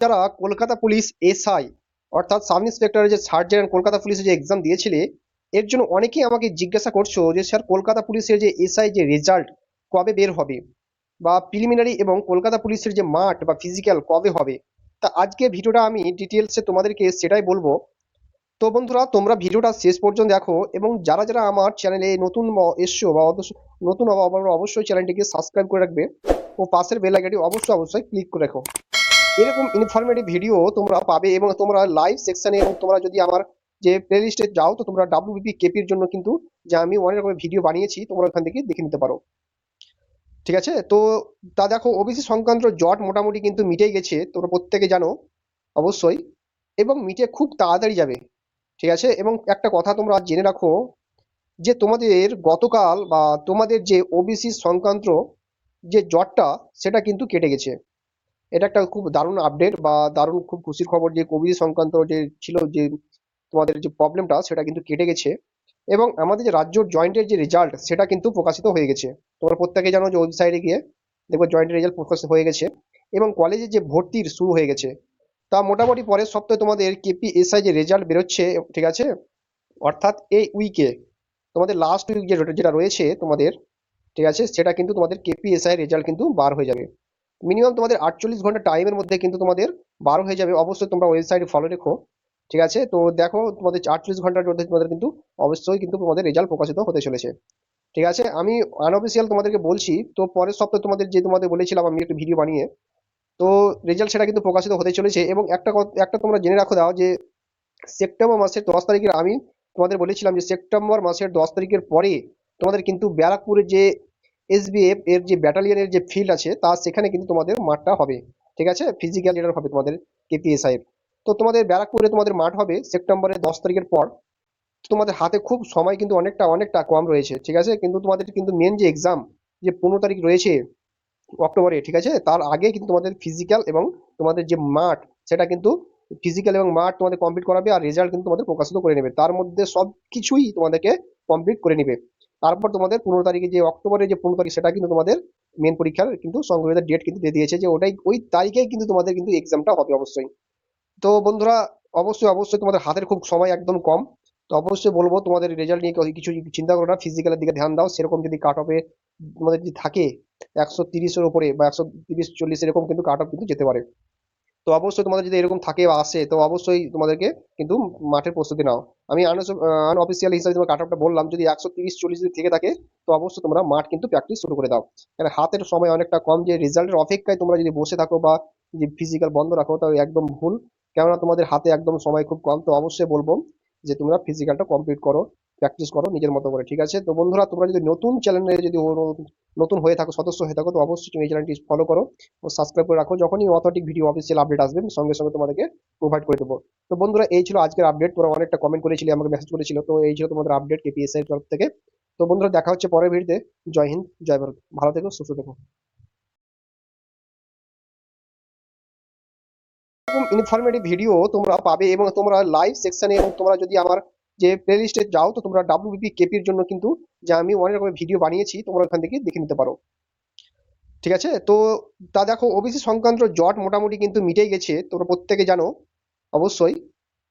যারা Kolkata police SI অর্থাৎ sub ইন্সপেক্টরের যে সার্জেন্ট কলকাতা পুলিশের যে এক্সাম দিয়েছিলে, এর জন্য অনেকেই আমাকে জিজ্ঞাসা করছো যে স্যার কলকাতা পুলিশের যে এসআই যে রেজাল্ট কবে বের হবে, বা প্রিলিমিনারি এবং কলকাতা পুলিশের যে মাঠ বা ফিজিক্যাল কবে হবে। তা আজকে ভিডিওটা আমি ডিটেলসে তোমাদেরকে সেটাই বলবো। তো বন্ধুরা, তোমরা ভিডিওটা শেষ পর্যন্ত দেখো, এবং যারা যারা আমার চ্যানেলে নতুন এসছো বা নতুন অবশ্যই চ্যানেলটিকে সাবস্ক্রাইব করে রাখবে ও পাশের বেল আইকনটি অবশ্যই অবশ্যই ক্লিক করে রাখো। এরকম ইনফরমেটিভ ভিডিও তোমরা পাবে, এবং তোমরা লাইভ সেকশনে, এবং তোমরা যদি আমার যে প্লেলিস্টে যাও তো তোমরা ডাব্লিউবিপি কেপির জন্য কিন্তু যে আমি অনেক রকমের ভিডিও বানিয়েছি, তোমরা ওখান থেকে দেখে নিতে পারো। ঠিক আছে, তো তা দেখো, ওবিসি সংক্রান্ত জট মোটামুটি কিন্তু মিটেই গেছে, তোমরা প্রত্যেকে জানো অবশ্যই, এবং মিটে খুব তাড়াতাড়ি যাবে। ঠিক আছে, এবং একটা কথা তোমরা জেনে রাখো যে তোমাদের গতকাল বা তোমাদের যে ওবিসি সংক্রান্ত যে জটটা সেটা কিন্তু কেটে গেছে। এটা একটা খুব দারুণ আপডেট বা দারুণ খুব খুশির খবর যে কোভিড সংক্রান্ত যে ছিল, যে তোমাদের যে প্রবলেমটা সেটা কিন্তু কেটে গেছে। এবং আমাদের যে রাজ্য জয়েন্টের যে রেজাল্ট সেটা কিন্তু প্রকাশিত হয়ে গেছে। তোমরা প্রত্যেকে জানো যে ওয়েবসাইটে গিয়ে দেখবে জয়েন্টের রেজাল্ট প্রকাশিত হয়ে গেছে, এবং কলেজে যে ভর্তির শুরু হয়ে গেছে। তা মোটামুটি পরের সপ্তাহে তোমাদের কেপিএসআই যে রেজাল্ট বেরোচ্ছে, ঠিক আছে, অর্থাৎ এই উইকে তোমাদের লাস্ট উইক যেটা রয়েছে তোমাদের, ঠিক আছে, সেটা কিন্তু তোমাদের কেপিএসআই রেজাল্ট কিন্তু বার হয়ে যাবে। মিনিমাম তোমাদের 48 ঘন্টা টাইমের মধ্যে কিন্তু তোমাদের বার হয়ে যাবে। অবশ্যই তোমরা ওয়েবসাইটে ফলো রেখো। ঠিক আছে, তো দেখো তোমাদের 48 ঘন্টার মধ্যে তোমাদের কিন্তু অবশ্যই কিন্তু তোমাদের রেজাল্ট প্রকাশিত হতে চলেছে। ঠিক আছে, আমি আনঅফিসিয়াল তোমাদেরকে বলছি, তো পরের সপ্তাহে তোমাদের যে তোমাদের বলেছিলাম আমি একটা ভিডিও বানিয়ে, তো রেজাল্ট সেটা কিন্তু প্রকাশিত হতে চলেছে। এবং একটা তোমরা জেনে রাখো দাও যে সেপ্টেম্বর মাসের 10 তারিখের আমি তোমাদের বলেছিলাম যে সেপ্টেম্বর মাসের 10 তারিখের পরে তোমাদের কিন্তু ব্যারাকপুরের যে এসবিএফ এর যে ব্যাটালিয়নের যে ফিল্ড আছে তা সেখানে কিন্তু তোমাদের মাঠটা হবে। ঠিক আছে, ফিজিক্যাল যেটা হবে তোমাদের কেপিএসআই এর। তো তোমাদের ব্যারাকপুরে তোমাদের মাঠ হবে সেপ্টেম্বরের 10 তারিখের পর। তো তোমাদের হাতে খুব সময় কিন্তু অনেকটা অনেকটা কম রয়েছে। ঠিক আছে, কিন্তু তোমাদের কিন্তু মেন যে এক্সাম যে 15 তারিখ রয়েছে অক্টোবরে, ঠিক আছে, তার আগে কিন্তু তোমাদের ফিজিক্যাল এবং তোমাদের যে মাঠ সেটা কিন্তু ফিজিক্যাল এবং মাঠ তোমাদের কমপ্লিট করাবে, আর রেজাল্ট কিন্তু তোমাদের প্রকাশিত করে নেবে। তার মধ্যে সব কিছুই তোমাদেরকে কমপ্লিট করে নেবে। তারপর তোমাদের 15 তারিখে যে অক্টোবরের যে 15 তারিখ সেটা কিন্তু তোমাদের মেন পরীক্ষার কিন্তু সংগঠিত ডেট কিন্তু দিয়ে দিয়েছে, যে ওটাই ওই তারিখেই কিন্তু তোমাদের কিন্তু এক্সামটা হবে অবশ্যই। তো বন্ধুরা, অবশ্যই অবশ্যই তোমাদের হাতের খুব সময় একদম কম। তো অবশ্যই বলবো তোমাদের রেজাল্ট নিয়ে কিছু চিন্তা করো না, ফিজিক্যালের দিকে ধ্যান দাও। সেরকম যদি কাট অফে তোমাদের যদি থাকে 130-এর উপরে বা 130-40 এরকম কিন্তু কাট অফ কিন্তু যেতে পারে। তো অবশ্যই তোমাদের যদি এরকম থাকে বা আসে, তো অবশ্যই তোমাদেরকে কিন্তু মাঠের প্রস্তুতি নাও। আমি আনঅফিসিয়াল হিসাবে তোমার কাট অফটা বললাম, যদি 130-40 যদি থেকে থাকে তো অবশ্যই তোমরা মাঠ কিন্তু প্র্যাকটিস শুরু করে দাও। কারণ হাতের সময় অনেকটা কম, যে রেজাল্টের অপেক্ষায় তোমরা যদি বসে থাকো বা যে ফিজিক্যাল বন্ধ রাখো, তাহলে একদম ভুল। কেননা তোমাদের হাতে একদম সময় খুব কম। তো অবশ্যই বলবো যে তোমরা ফিজিক্যালটা কমপ্লিট করো, প্র্যাকটিস করো নিজের মতো করে। ঠিক আছে, তো বন্ধুরা, তোমরা যদি নতুন চ্যানেলে যদি নতুন হয়ে থাকো, সদস্য হয়ে থাকো, তো অবশ্যই তুমি এই চ্যানেলটি ফলো করো ও সাবস্ক্রাইব করে রাখো। যখনই অথেন্টিক ভিডিও অফিসিয়াল আপডেট আসবে সঙ্গে সঙ্গে তোমাদেরকে প্রোভাইড করে দেবো। তো বন্ধুরা, এই ছিল আজকের আপডেট। তোমরা অনেকটা কমেন্ট করেছিলে, আমাকে মেসেজ করেছিল, তো এই ছিল তোমাদের আপডেট কেপিএসআই এর তরফ থেকে। তো বন্ধুরা, দেখা হচ্ছে পরের ভিডিওতে। জয় হিন্দ, জয় ভারত, ভালো থেকো, সুস্থ থেকো। এরকম ইনফরমেটিভ ভিডিও তোমরা পাবে, এবং তোমরা লাইভ সেকশনে, এবং তোমরা যদি আমার যে প্লেলিস্টে যাও তো তোমরা ডাব্লিউবিপি কেপির জন্য কিন্তু যে আমি অনেক রকমের ভিডিও বানিয়েছি, তোমরা ওখান থেকে দেখে নিতে পারো। ঠিক আছে, তো তা দেখো, ওবিসি সংক্রান্ত জট মোটামুটি কিন্তু মিটেই গেছে, তোমরা প্রত্যেকে জানো অবশ্যই,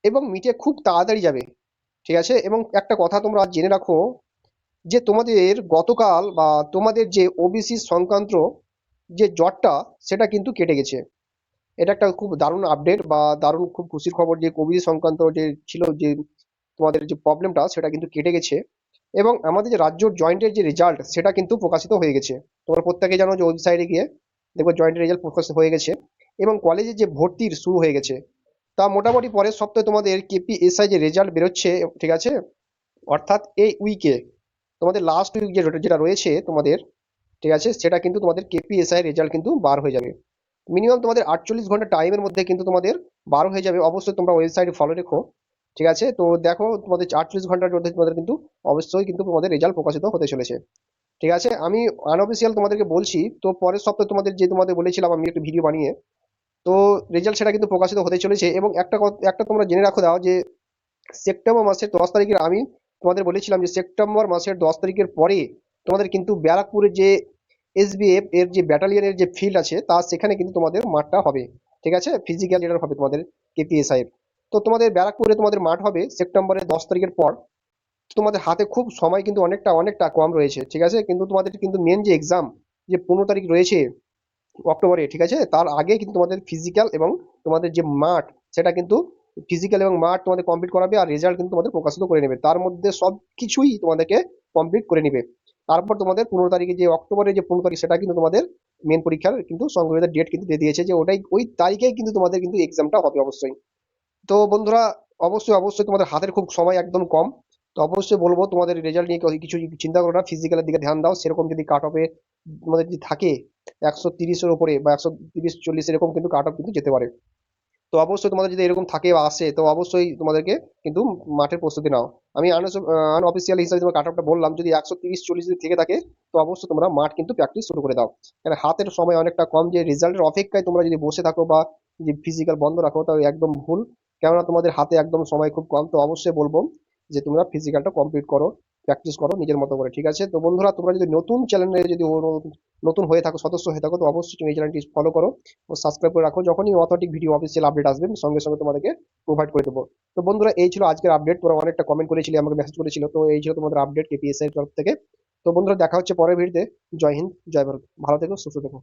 এবং মিটে খুব তাড়াতাড়ি যাবে। ঠিক আছে, এবং একটা কথা তোমরা জেনে রাখো যে তোমাদের গতকাল বা তোমাদের যে ওবিসি সংক্রান্ত যে জটটা সেটা কিন্তু কেটে গেছে। এটা একটা খুব দারুণ আপডেট বা দারুণ খুব খুশির খবর যে ওবিসি সংক্রান্ত যে ছিল, যে তোমাদের যে প্রবলেমটা সেটা কিন্তু কেটে গেছে। এবং আমাদের যে রাজ্য জয়েন্টের যে রেজাল্ট সেটা কিন্তু প্রকাশিত হয়ে গেছে। তোমরা প্রত্যেকে জানো যে ওয়েবসাইটে গিয়ে দেখবে জয়েন্টের রেজাল্ট প্রকাশিত হয়ে গেছে, এবং কলেজে যে ভর্তির শুরু হয়ে গেছে। তা মোটামুটি পরের সপ্তাহে তোমাদের কেপিএসআই যে রেজাল্ট বেরোচ্ছে, ঠিক আছে, অর্থাৎ এই উইকে তোমাদের লাস্ট উইক যেটা রয়েছে তোমাদের, ঠিক আছে, সেটা কিন্তু তোমাদের কেপিএসআই রেজাল্ট কিন্তু বার হয়ে যাবে। মিনিমাম তোমাদের 48 ঘন্টা টাইমের মধ্যে কিন্তু তোমাদের বার হয়ে যাবে। অবশ্যই তোমরা ওয়েবসাইটে ফলো রেখো। ঠিক আছে, তো দেখো তোমাদের 48 ঘন্টার মধ্যে তোমাদের কিন্তু অবশ্যই কিন্তু তোমাদের রেজাল্ট প্রকাশিত হতে চলেছে। ঠিক আছে, আমি আনঅফিসিয়াল তোমাদেরকে বলছি, তো পরের সপ্তাহে তোমাদের যে তোমাদের বলেছিলাম আমি একটা ভিডিও বানিয়ে, তো রেজাল্ট সেটা কিন্তু প্রকাশিত হতে চলেছে। এবং একটা তোমরা জেনে রাখো দাও যে সেপ্টেম্বর মাসের 10 তারিখের আমি তোমাদের বলেছিলাম যে সেপ্টেম্বর মাসের 10 তারিখের পরে তোমাদের কিন্তু ব্যারাকপুরের যে এসবিএফ এর যে ব্যাটালিয়নের যে ফিল্ড আছে তা সেখানে কিন্তু তোমাদের মাঠটা হবে। ঠিক আছে, ফিজিক্যাল যেটা হবে তোমাদের কেপিএসআই এর। তো তোমাদের ব্যারাকপুরে তোমাদের মাঠ হবে সেপ্টেম্বরের 10 তারিখের পর। তোমাদের হাতে খুব সময় কিন্তু অনেকটা অনেকটা কম রয়েছে, ঠিক আছে। কিন্তু তোমাদের কিন্তু মেন যে এক্সাম, যে 15 তারিখ রয়েছে অক্টোবরে, ঠিক আছে, তার আগে কিন্তু তোমাদের ফিজিক্যাল এবং তোমাদের যে মাঠ, সেটা কিন্তু ফিজিক্যাল এবং মাঠ তোমাদের কমপ্লিট করাবে, আর রেজাল্ট কিন্তু তোমাদের প্রকাশিত করে নেবে, তার মধ্যে সব কিছুই তোমাদেরকে কমপ্লিট করে নেবে। তারপর তোমাদের 15 তারিখে, যে অক্টোবরের যে 15 তারিখ, সেটা কিন্তু তোমাদের মেন পরীক্ষার কিন্তু সংগ্রহের ডেট কিন্তু দিয়ে দিয়েছে, যে ওটাই ওই তারিখেই কিন্তু তোমাদের কিন্তু এক্সামটা হবে অবশ্যই। তো বন্ধুরা, অবশ্যই অবশ্যই তোমাদের হাতের খুব সময় একদম কম। তো অবশ্যই বলবো তোমাদের রেজাল্ট নিয়ে কিছু চিন্তা করো না, ফিজিক্যালের দিকে ধ্যান দাও। সেরকম যদি কাট অফে তোমাদের যদি থাকে 130-এর উপরে বা 130-40 এরকম কিন্তু কাট অফ কিন্তু যেতে পারে। তো অবশ্যই তোমাদের যদি এরকম থাকে বা আসে, তো অবশ্যই তোমাদেরকে কিন্তু মাঠের প্রস্তুতি নাও। আমি আনঅফিসিয়াল হিসাবে তোমার কাট অফটা বললাম, যদি 130-40 যদি থেকে থাকে, তো অবশ্যই তোমরা মাঠ কিন্তু প্র্যাকটিস শুরু করে দাও। কারণ হাতের সময় অনেকটা কম, যে রেজাল্টের অপেক্ষায় তোমরা যদি বসে থাকো বা যে ফিজিক্যাল বন্ধ রাখো, তাহলে একদম ভুল। কেননা তোমাদের হাতে একদম সময় খুব কম। তো অবশ্যই বলবো যে তোমরা ফিজিক্যালটা কমপ্লিট করো, প্র্যাকটিস করো নিজের মতো করে, ঠিক আছে। তো বন্ধুরা, তোমরা যদি নতুন চ্যানেলে যদি নতুন হয়ে থাকো, সদস্য হয়ে থাকো, তো অবশ্যই তুমি এই চ্যানেলটি ফলো করো ও সাবস্ক্রাইব করে রাখো। যখনই অথেন্টিক ভিডিও অফিসিয়াল আপডেট আসবে, আমি সঙ্গে সঙ্গে তোমাদেরকে প্রোভাইড করে দেবো। তো বন্ধুরা, এই ছিল আজকের আপডেট। তোমরা অনেকটা কমেন্ট করেছিলে, আমাকে মেসেজ করেছিল, তো এই ছিল তোমাদের আপডেট কেপিএসআই এর তরফ থেকে। তো বন্ধুরা, দেখা হচ্ছে পরের ভিডিওতে। জয় হিন্দ, জয় ভারত, ভালো থেকো, সুস্থ থেকো।